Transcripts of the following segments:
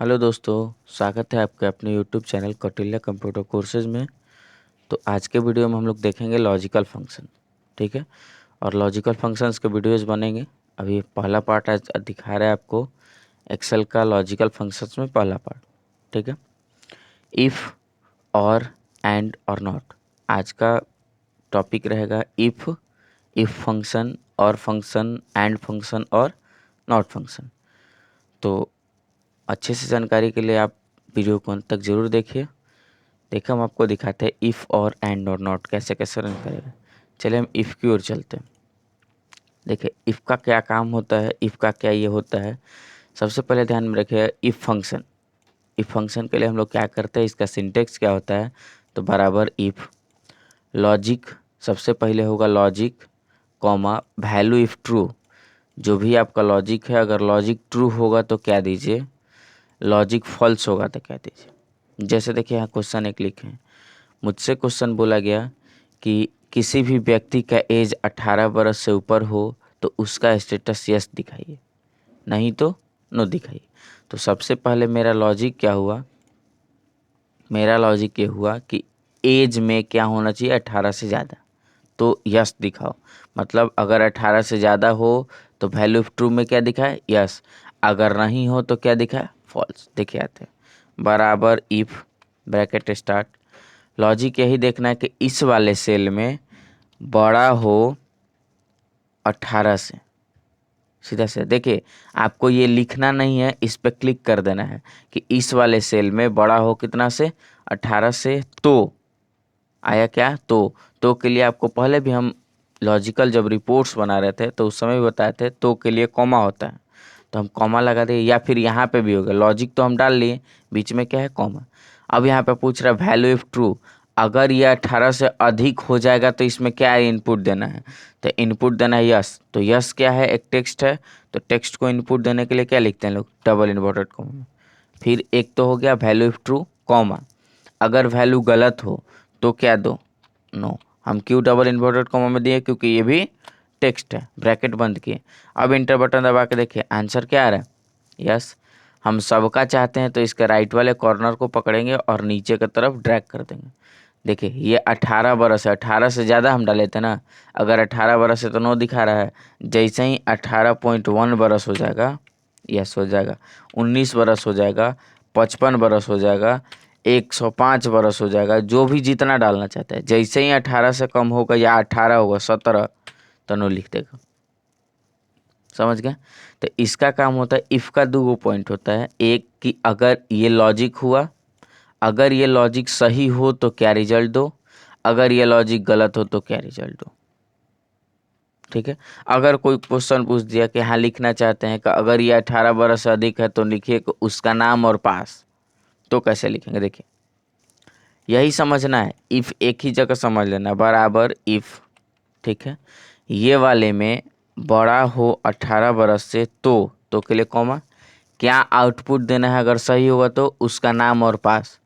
Hello दोस्तों, स्वागत है आपके अपने YouTube channel Kautilya computer courses में। तो आज के वीडियो में हम लोग देखेंगे लॉजिकल फंक्शन। ठीक है, और लॉजिकल फंक्शंस के वीडियोस बनेंगे। अभी पहला पार्ट आज दिखा रहा है आपको एक्सेल का लॉजिकल फंक्शंस में पहला पार्ट। ठीक है, इफ़, और, एंड और नॉट। आज का टॉपिक रहेगा इफ़ फंक्शन, और फंक्शन, एंड फंक्शन और नॉट फंक्शन। तो अच्छे से जानकारी के लिए आप वीडियो को अंत तक जरूर देखिए। देखिए, हम आपको दिखाते हैं इफ़ और एंड और नॉट कैसे कैसे रन करेगा। चलिए हम इफ़ की ओर चलते हैं। देखिए, इफ़ का क्या काम होता है, इफ़ का क्या ये होता है। सबसे पहले ध्यान में रखिए इफ़ फंक्शन। इफ़ फंक्शन के लिए हम लोग क्या करते हैं, इसका सिंटेक्स क्या होता है। तो बराबर इफ़ लॉजिक, सबसे पहले होगा logic comma value if true. जो भी आपका लॉजिक है, अगर लॉजिक ट्रू होगा तो क्या दीजिए, लॉजिक फॉल्स होगा तो क्या दीजिए। जैसे देखिए यहाँ क्वेश्चन एक लिखे हैं, मुझसे क्वेश्चन बोला गया कि किसी भी व्यक्ति का एज 18 बरस से ऊपर हो तो उसका स्टेटस यस दिखाइए, नहीं तो नो दिखाइए। तो सबसे पहले मेरा लॉजिक क्या हुआ, मेरा लॉजिक ये हुआ कि एज में क्या होना चाहिए, 18 से ज़्यादा, तो यस दिखाओ। मतलब अगर 18 से ज़्यादा हो तो वैल्यू ऑफ ट्रू में क्या दिखाए, यस। अगर नहीं हो तो क्या दिखाए, फॉल्स। देखे आते हैं बराबर इफ़ ब्रैकेट स्टार्ट। लॉजिक यही देखना है कि इस वाले सेल में बड़ा हो 18 से। सीधा से देखिए, आपको ये लिखना नहीं है, इस पर क्लिक कर देना है कि इस वाले सेल में बड़ा हो कितना से, 18 से। तो आया क्या, तो के लिए आपको पहले भी हम लॉजिकल जब रिपोर्ट्स बना रहे थे तो उस समय भी बताए थे, तो के लिए कॉमा होता है तो हम कॉमा लगा दिए, या फिर यहाँ पे भी होगा। लॉजिक तो हम डाल लिए, बीच में क्या है, कॉमा। अब यहाँ पे पूछ रहा है वैल्यू इफ ट्रू, अगर ये 18 से अधिक हो जाएगा तो इसमें क्या इनपुट देना है। तो इनपुट देना है यस। तो यस क्या है, एक टेक्स्ट है, तो टेक्स्ट को इनपुट देने के लिए क्या लिखते हैं लोग, डबल इन्वर्टेड कॉमा में। फिर एक तो हो गया वैल्यू इफ ट्रू कॉमा, अगर वैल्यू गलत हो तो क्या दो, नो। हम क्यों डबल इन्वर्टेड कॉमा में दिए, क्योंकि ये भी टेक्स्ट है। ब्रैकेट बंद किए, अब इंटर बटन दबा के देखिए आंसर क्या आ रहा है, यस। हम सबका चाहते हैं तो इसके राइट वाले कॉर्नर को पकड़ेंगे और नीचे की तरफ ड्रैग कर देंगे। देखिए ये 18 बरस है, 18 से ज़्यादा हम डाले थे ना। अगर 18 बरस है तो नो दिखा रहा है। जैसे ही 18.1 बरस हो जाएगा, यस हो जाएगा। 19 बरस हो जाएगा, 55 बरस हो जाएगा, 105 बरस हो जाएगा, जो भी जितना डालना चाहता है। जैसे ही 18 से कम होगा या 18 होगा, 17, तो नो लिख देगा। समझ गया। तो इसका काम होता है, इफ़ का दो पॉइंट होता है, एक कि अगर ये लॉजिक हुआ, अगर ये लॉजिक सही हो तो क्या रिजल्ट दो, अगर ये लॉजिक गलत हो तो क्या रिजल्ट दो। ठीक है, अगर कोई क्वेश्चन पूछ दिया कि हाँ लिखना चाहते हैं कि अगर ये 18 बरस से अधिक है तो लिखिए कि उसका नाम और पास, तो कैसे लिखेंगे। देखिए यही समझना है, इफ़ एक ही जगह समझ लेना, बराबर इफ़। ठीक है, ये वाले में बड़ा हो 18 बरस से, तो के लिए कॉमा, क्या आउटपुट देना है, अगर सही होगा तो उसका नाम और पास।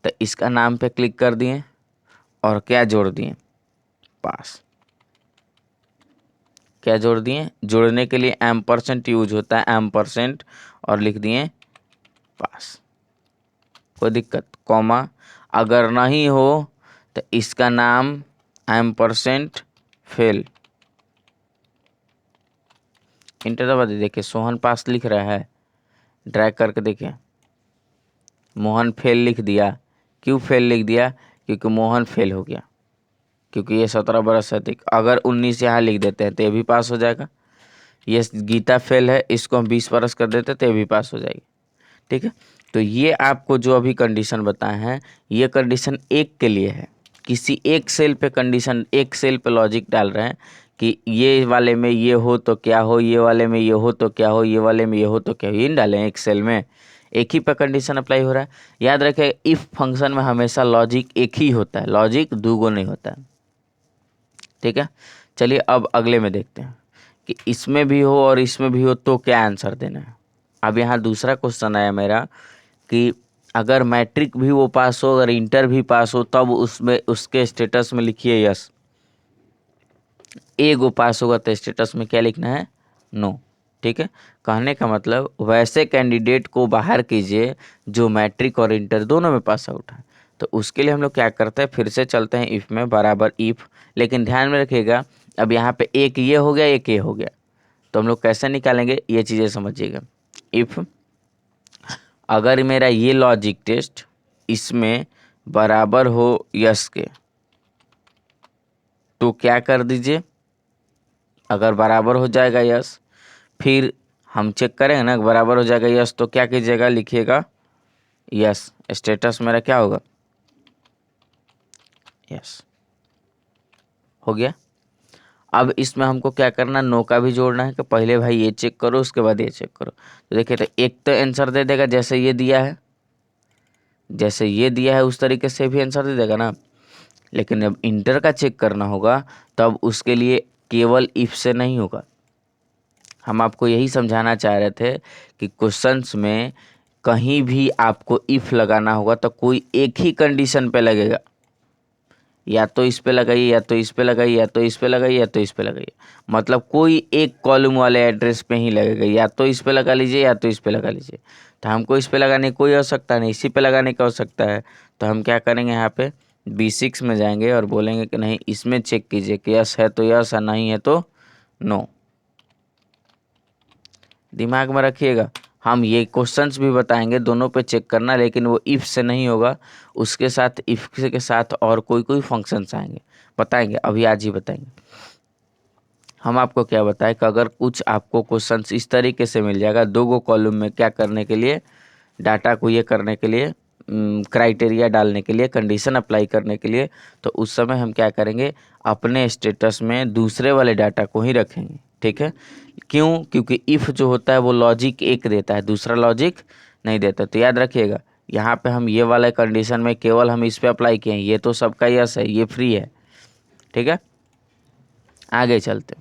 तो इसका नाम पे क्लिक कर दिए और क्या जोड़ दिए, पास। क्या जोड़ दिए, जोड़ने के लिए एम% यूज होता है, एम%, और लिख दिए पास। कोई दिक्कत, कॉमा। अगर नहीं हो तो इसका नाम एम% फेल। इंटर दबा दे, देखिए सोहन पास लिख रहा है, ड्रैग करके देखिए मोहन फेल लिख दिया। क्यों फेल लिख दिया, क्योंकि मोहन फेल हो गया, क्योंकि ये 17 बरस से अधिक। अगर 19 यहाँ लिख देते हैं तो ये भी पास हो जाएगा। ये गीता फेल है, इसको हम 20 बरस कर देते तो ये भी पास हो जाएगी। ठीक है, तो ये आपको जो अभी कंडीशन बताए हैं, ये कंडीशन एक के लिए है। किसी एक सेल पे कंडीशन, एक सेल पे लॉजिक डाल रहे हैं कि ये वाले में ये हो तो क्या हो, ये वाले में ये हो तो क्या हो, ये वाले में ये हो तो क्या हो, ये नहीं डालें एक सेल में, एक ही पे कंडीशन अप्लाई हो रहा है। याद रखें, इफ़ फंक्शन में हमेशा लॉजिक एक ही होता है, लॉजिक दूगो नहीं होता है। ठीक है, चलिए अब अगले में देखते हैं कि इसमें भी हो और इसमें भी हो तो क्या आंसर देना है। अब यहाँ दूसरा क्वेश्चन आया मेरा कि अगर मैट्रिक भी वो पास हो, अगर इंटर भी पास हो, तब उसमें उसके स्टेटस में लिखिए यस। ए गो पास होगा तो स्टेटस में क्या लिखना है, नो। ठीक है। कहने का मतलब वैसे कैंडिडेट को बाहर कीजिए जो मैट्रिक और इंटर दोनों में पास आउट है। तो उसके लिए हम लोग क्या करते हैं, फिर से चलते हैं इफ़ में, बराबर इफ़, लेकिन ध्यान में रखिएगा अब यहाँ पे एक ये हो गया एक ये हो गया, तो हम लोग कैसे निकालेंगे ये चीज़ें समझिएगा। इफ़ अगर मेरा ये लॉजिक टेस्ट इसमें बराबर हो यस के, तो क्या कर दीजिए, अगर बराबर हो जाएगा यस, फिर हम चेक करेंगे ना बराबर हो जाएगा यस, तो क्या कीजिएगा, लिखिएगा यस, स्टेटस मेरा क्या होगा, यस हो गया। अब इसमें हमको क्या करना, नो का भी जोड़ना है कि पहले भाई ये चेक करो उसके बाद ये चेक करो। तो देखिए, तो एक तो आंसर दे देगा जैसे ये दिया है, जैसे ये दिया है उस तरीके से भी आंसर दे देगा ना, लेकिन अब इंटर का चेक करना होगा तब उसके लिए केवल इफ से नहीं होगा। हम आपको यही समझाना चाह रहे थे कि क्वेश्चंस में कहीं भी आपको इफ लगाना होगा तो कोई एक ही कंडीशन पे लगेगा, या तो इस पे लगाइए या तो इस पे लगाइए या तो इस पे लगाइए या तो इस पे लगाइए, मतलब कोई एक कॉलम वाले एड्रेस पे ही लगेगा, या तो इस पे लगा लीजिए या तो इस पे लगा लीजिए। तो हमको इस पे लगाने की कोई आवश्यकता नहीं, इसी पे लगाने की आवश्यकता है। तो हम क्या करेंगे, यहाँ पे B6 में जाएंगे और बोलेंगे कि नहीं इसमें चेक कीजिए कि यस है तो यस और नहीं है तो नो। दिमाग में रखिएगा, हम ये क्वेश्चंस भी बताएंगे दोनों पे चेक करना, लेकिन वो इफ़ से नहीं होगा, उसके साथ इफ़ के साथ और कोई कोई फंक्शंस आएंगे, बताएंगे अभी आज ही बताएंगे। हम आपको क्या बताएं कि अगर कुछ आपको क्वेश्चंस इस तरीके से मिल जाएगा दो गो कॉलम में, क्या करने के लिए, डाटा को ये करने के लिए, क्राइटेरिया डालने के लिए, कंडीशन अप्लाई करने के लिए, तो उस समय हम क्या करेंगे, अपने स्टेटस में दूसरे वाले डाटा को ही रखेंगे। ठीक है, क्यों, क्योंकि इफ़ जो होता है वो लॉजिक एक देता है, दूसरा लॉजिक नहीं देता। तो याद रखिएगा, यहाँ पे हम ये वाले कंडीशन में केवल हम इस पे अप्लाई किए हैं, ये तो सबका यस है, ये फ्री है। ठीक है, आगे चलते।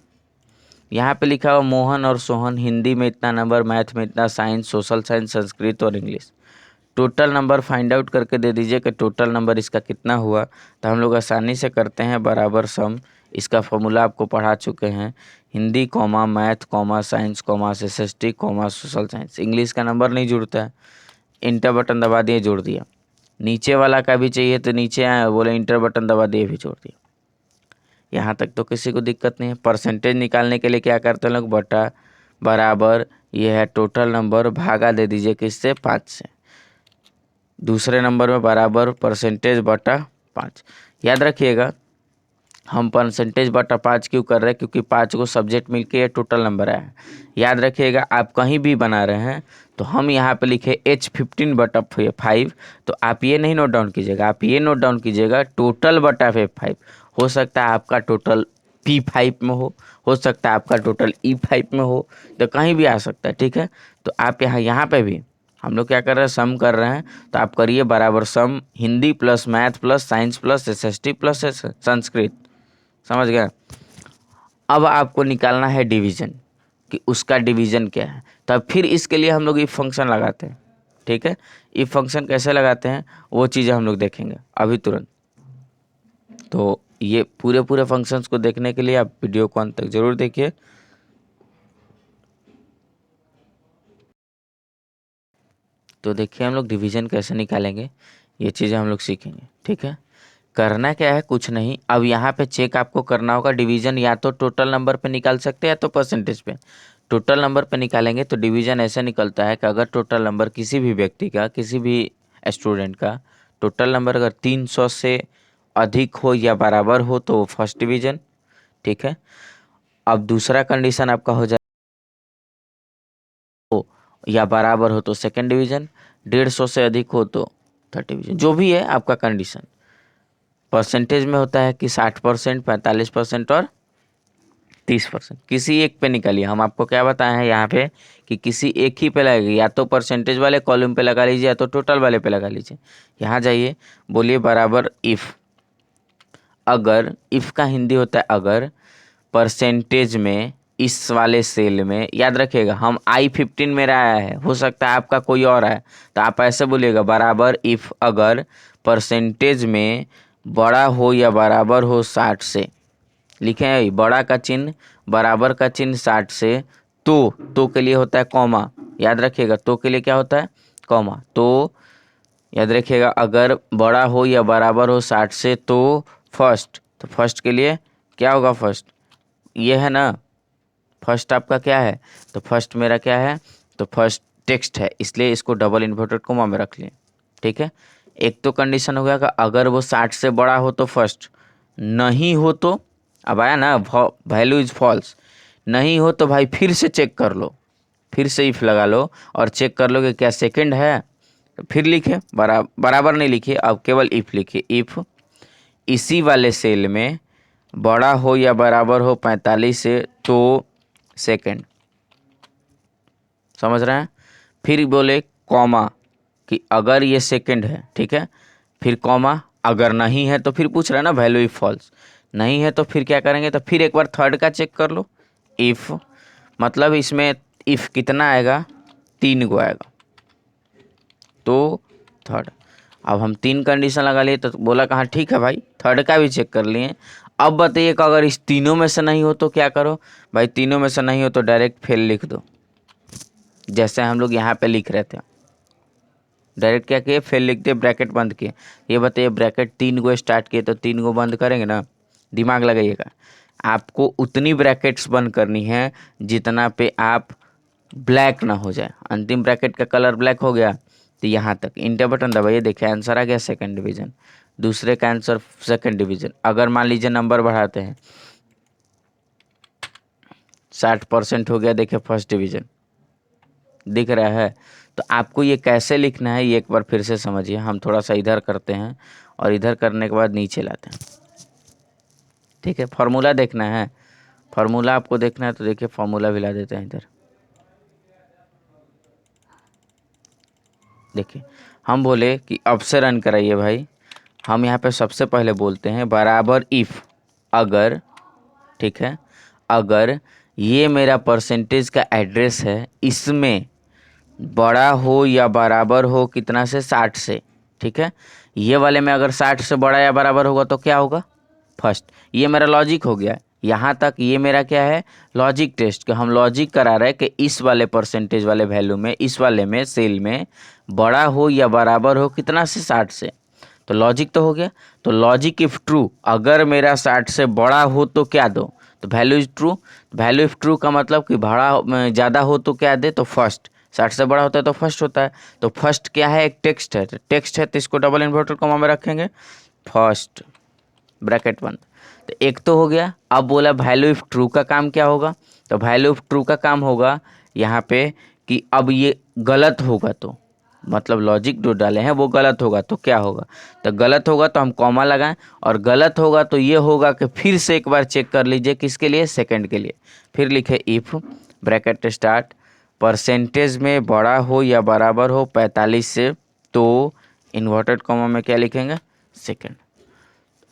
यहाँ पे लिखा हुआ मोहन और सोहन हिंदी में इतना नंबर, मैथ में इतना, साइंस, सोशल साइंस, संस्कृत और English. Total number find out करके दे दीजिए कि टोटल नंबर इसका कितना हुआ। तो हम लोग आसानी से करते हैं, बराबर सम, इसका फॉर्मूला आपको पढ़ा चुके हैं, Hindi comma math comma science comma SST comma social science. English का नंबर नहीं जुड़ता है, इंटर बटन दबा दिए जोड़ दिया, नीचे वाला का भी चाहिए तो नीचे आए बोले इंटर बटन दबा दिए भी जोड़ दिया। यहाँ तक तो किसी को दिक्कत नहीं है। परसेंटेज निकालने के लिए क्या करते हैं लोग, बटा बराबर ये है टोटल नंबर, भागा दे दीजिए किससे, 5 से। दूसरे नंबर में बराबर परसेंटेज बटा 5। याद रखिएगा हम परसेंटेज बटा 5 क्यों कर रहे हैं, क्योंकि 5 को सब्जेक्ट मिलके ये टोटल नंबर आया है। याद रखिएगा आप कहीं भी बना रहे हैं तो हम यहाँ पे लिखे H15 बटा 5, तो आप ये नहीं नोट डाउन कीजिएगा, आप ये नोट डाउन कीजिएगा टोटल बटा 5। हो सकता है आपका टोटल P5 में हो सकता है आपका टोटल E5 में हो, तो कहीं भी आ सकता है। ठीक है, तो आप यहाँ पे भी हम लोग क्या कर रहे हैं, सम कर रहे हैं, तो आप करिए बराबर sum Hindi plus math plus science plus SST plus Sanskrit. समझ गए। अब आपको निकालना है डिवीजन, कि उसका डिवीजन क्या है। तब फिर इसके लिए हम लोग इफ फंक्शन लगाते हैं। ठीक है, इफ फंक्शन कैसे लगाते हैं वो चीज़ें हम लोग देखेंगे अभी तुरंत। तो ये पूरे पूरे फंक्शंस को देखने के लिए आप वीडियो को अंत तक जरूर देखिए। तो देखिए हम लोग डिवीजन कैसे निकालेंगे, ये चीज़ें हम लोग सीखेंगे। ठीक है, करना क्या है, कुछ नहीं। अब यहाँ पे चेक आपको करना होगा डिवीजन, या तो टोटल नंबर पे निकाल सकते हैं या तो परसेंटेज पे। टोटल नंबर पे निकालेंगे तो डिवीजन ऐसे निकलता है कि अगर टोटल नंबर किसी भी व्यक्ति का, किसी भी स्टूडेंट का टोटल नंबर अगर 300 से अधिक हो या बराबर हो तो फर्स्ट डिवीजन। ठीक है, अब दूसरा कंडीशन आपका हो जाए हो या बराबर हो तो सेकेंड डिवीजन, 150 से अधिक हो तो थर्ड डिवीजन। जो भी है आपका कंडीशन, परसेंटेज में होता है कि 60%, 45% और 30%। किसी एक पे निकालिए, हम आपको क्या बताए हैं यहाँ पे कि किसी एक ही पे लगेगी, या तो परसेंटेज वाले कॉलम पे लगा लीजिए या तो टोटल वाले पे लगा लीजिए। यहाँ जाइए, बोलिए बराबर इफ़, अगर, इफ़ का हिंदी होता है अगर, परसेंटेज में इस वाले सेल में, याद रखिएगा हम I15 मेरा आया है, हो सकता है आपका कोई और आए, तो आप ऐसे बोलिएगा बराबर इफ़ अगर परसेंटेज में बड़ा हो या बराबर हो 60 से, लिखे हैं बड़ा का चिन्ह, बराबर का चिन्ह 60 से, तो के लिए होता है कॉमा, याद रखिएगा, तो के लिए क्या होता है कॉमा। तो याद रखिएगा अगर बड़ा हो या बराबर हो 60 से तो फर्स्ट, तो फर्स्ट के लिए क्या होगा, फर्स्ट ये है ना, फर्स्ट आपका क्या है, तो फर्स्ट मेरा क्या है, तो फर्स्ट टेक्स्ट है, इसलिए इसको डबल इन्वर्टेड कोमा में रख लिए। ठीक है, एक तो कंडीशन हो गया कि अगर वो 60 से बड़ा हो तो फर्स्ट, नहीं हो तो, अब आया ना वैल्यू इज फॉल्स, नहीं हो तो भाई फिर से चेक कर लो, फिर से इफ लगा लो और चेक कर लो कि क्या सेकंड है, तो फिर लिखे बराबर नहीं लिखिए, अब केवल इफ लिखिए, इफ इसी वाले सेल में बड़ा हो या बराबर हो 45 से तो सेकंड, समझ रहे हैं। फिर बोले कॉमा कि अगर ये सेकंड है, ठीक है, फिर कॉमा, अगर नहीं है तो फिर पूछ रहा है ना वैल्यू इफ फॉल्स, नहीं है तो फिर क्या करेंगे, तो फिर एक बार थर्ड का चेक कर लो, इफ मतलब इसमें इफ कितना आएगा, 3 गो आएगा, तो थर्ड। अब हम 3 कंडीशन लगा लिए तो बोला कहाँ ठीक है भाई, थर्ड का भी चेक कर लिए। अब बताइए कि अगर इस तीनों में से नहीं हो तो क्या करो, भाई तीनों में से नहीं हो तो डायरेक्ट फेल लिख दो, जैसे हम लोग यहाँ पे लिख रहे थे, डायरेक्ट क्या किए, फेल लिख दिए, ब्रैकेट बंद किए। ये बताइए ब्रैकेट 3 गो स्टार्ट किए तो 3 गो बंद करेंगे ना, दिमाग लगाइएगा, आपको उतनी ब्रैकेट्स बंद करनी है जितना पे आप ब्लैक ना हो जाए, अंतिम ब्रैकेट का कलर ब्लैक हो गया तो यहाँ तक इंटर बटन दबाइए, देखिए आंसर आ गया सेकंड डिवीजन, दूसरे का आंसर सेकंड डिवीजन। अगर मान लीजिए नंबर बढ़ाते हैं 60% हो गया, देखिए फर्स्ट डिवीजन दिख रहा है। तो आपको ये कैसे लिखना है ये एक बार फिर से समझिए, हम थोड़ा सा इधर करते हैं और इधर करने के बाद नीचे लाते हैं, ठीक है। फार्मूला देखना है, फार्मूला आपको देखना है तो देखिए फार्मूला भी ला देते हैं इधर, देखिए हम बोले कि अब से रन कराइए भाई, हम यहाँ पे सबसे पहले बोलते हैं बराबर इफ़, अगर, ठीक है, अगर ये मेरा परसेंटेज का एड्रेस है, इसमें बड़ा हो या बराबर हो कितना से, 60 से, ठीक है, ये वाले में अगर 60 से बड़ा या बराबर होगा तो क्या होगा फर्स्ट, ये मेरा लॉजिक हो गया। यहाँ तक ये मेरा क्या है, लॉजिक टेस्ट, कि हम लॉजिक करा रहे हैं कि इस वाले परसेंटेज वाले वैल्यू में, इस वाले में सेल में बड़ा हो या बराबर हो कितना से, 60 से, तो लॉजिक तो हो गया। तो लॉजिक इफ ट्रू, अगर मेरा 60 से बड़ा हो तो क्या दो, तो value is true, value if true का मतलब कि बड़ा ज़्यादा हो तो क्या दे, तो फर्स्ट, 60 से बड़ा होता है तो फर्स्ट होता है, तो फर्स्ट क्या है, एक टेक्स्ट है, टेक्स्ट है तो इसको डबल इन्वर्टेड कॉमा में रखेंगे, फर्स्ट ब्रैकेट बंद। तो एक तो हो गया। अब बोला वैल्यू इफ ट्रू का काम क्या होगा, तो वैल्यू इफ ट्रू का काम होगा यहाँ पे कि अब ये गलत होगा तो, मतलब लॉजिक जो डाले हैं वो गलत होगा तो क्या होगा, तो गलत होगा तो हम कॉमा लगाएं, और गलत होगा तो ये होगा कि फिर से एक बार चेक कर लीजिए किसके लिए, सेकंड के लिए। फिर लिखे इफ़ ब्रैकेट स्टार्ट, परसेंटेज में बड़ा हो या बराबर हो 45 से, तो इन्वर्टेड कॉमा में क्या लिखेंगे, सेकंड।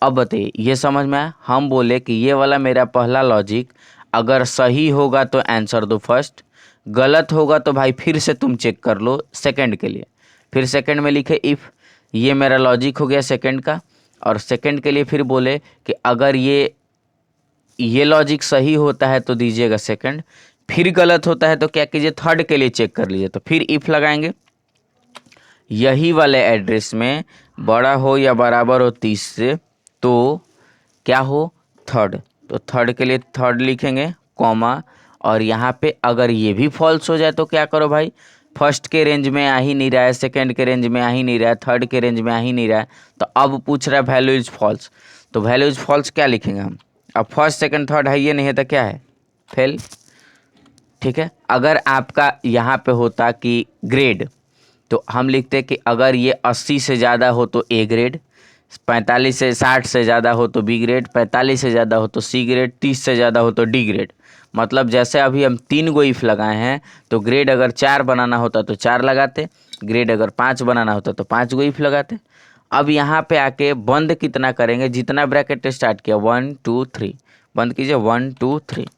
अब बताइए ये समझ में आया, हम बोले कि ये वाला मेरा पहला लॉजिक अगर सही होगा तो आंसर दो फर्स्ट, गलत होगा तो भाई फिर से तुम चेक कर लो सेकंड के लिए। फिर सेकंड में लिखे इफ़, ये मेरा लॉजिक हो गया सेकंड का, और सेकंड के लिए फिर बोले कि अगर ये लॉजिक सही होता है तो दीजिएगा सेकंड, फिर गलत होता है तो क्या कीजिए, थर्ड के लिए चेक कर लीजिए, तो फिर इफ़ लगाएंगे, यही वाले एड्रेस में बड़ा हो या बराबर हो 30 से, तो क्या हो, थर्ड, तो थर्ड के लिए थर्ड लिखेंगे कॉमा, और यहाँ पे अगर ये भी फॉल्स हो जाए तो क्या करो भाई, फर्स्ट के रेंज में आ ही नहीं रहा है, सेकंड के रेंज में आ ही नहीं रहा है, थर्ड के रेंज में आ ही नहीं रहा है, तो अब पूछ रहा है वैल्यू इज फॉल्स, तो वैल्यू इज फॉल्स क्या लिखेंगे हम, अब फर्स्ट सेकंड थर्ड है ये नहीं है तो क्या है, फेल, ठीक है। अगर आपका यहाँ पे होता कि ग्रेड, तो हम लिखते कि अगर ये 80 से ज़्यादा हो तो ए ग्रेड, 45 से 60 से ज़्यादा हो तो बी ग्रेड, 45 से ज़्यादा हो तो सी ग्रेड, 30 से ज़्यादा हो तो डी ग्रेड। मतलब जैसे अभी हम 3 गो इफ लगाए हैं, तो ग्रेड अगर 4 बनाना होता तो 4 लगाते, ग्रेड अगर 5 बनाना होता तो 5 गो इफ लगाते। अब यहाँ पे आके बंद कितना करेंगे, जितना ब्रैकेट स्टार्ट किया 1 2 3, बंद कीजिए 1 2 3,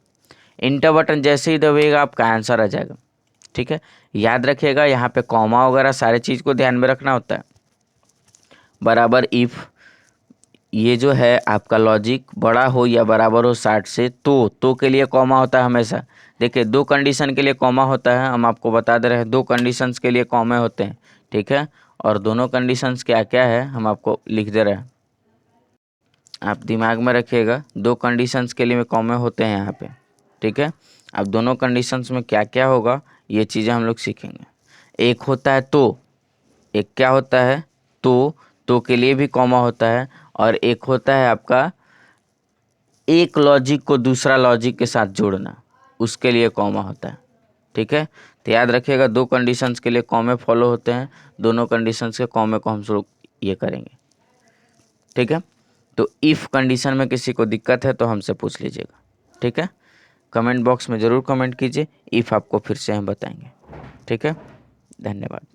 इंटर बटन जैसे ही दबाइएगा आपका आंसर आ जाएगा, ठीक है। याद रखिएगा यहाँ पे कॉमा वगैरह सारे चीज़ को ध्यान में रखना होता है। बराबर इफ़ ये जो है आपका लॉजिक बड़ा हो या बराबर हो 60 से, तो के लिए कॉमा होता है हमेशा। देखिए 2 कंडीशन के लिए कॉमा होता है, हम आपको बता दे रहे हैं 2 कंडीशंस के लिए कॉमे होते हैं, ठीक है। और दोनों कंडीशंस क्या क्या है हम आपको लिख दे रहे हैं, आप दिमाग में रखिएगा। 2 कंडीशंस के लिए कॉमे होते हैं यहाँ पे, ठीक है। अब दोनों कंडीशंस में क्या क्या होगा ये चीज़ें हम लोग सीखेंगे। एक होता है तो, एक क्या होता है तो के लिए भी कॉमा होता है, और एक होता है आपका एक लॉजिक को दूसरा लॉजिक के साथ जोड़ना, उसके लिए कॉमा होता है, ठीक है। तो याद रखिएगा 2 कंडीशंस के लिए कॉमे फॉलो होते हैं, दोनों कंडीशंस के कॉमे को हम लोग ये करेंगे, ठीक है। तो इफ़ कंडीशन में किसी को दिक्कत है तो हमसे पूछ लीजिएगा, ठीक है। कमेंट बॉक्स में ज़रूर कमेंट कीजिए, इफ़ आपको फिर से हम बताएंगे, ठीक है। धन्यवाद।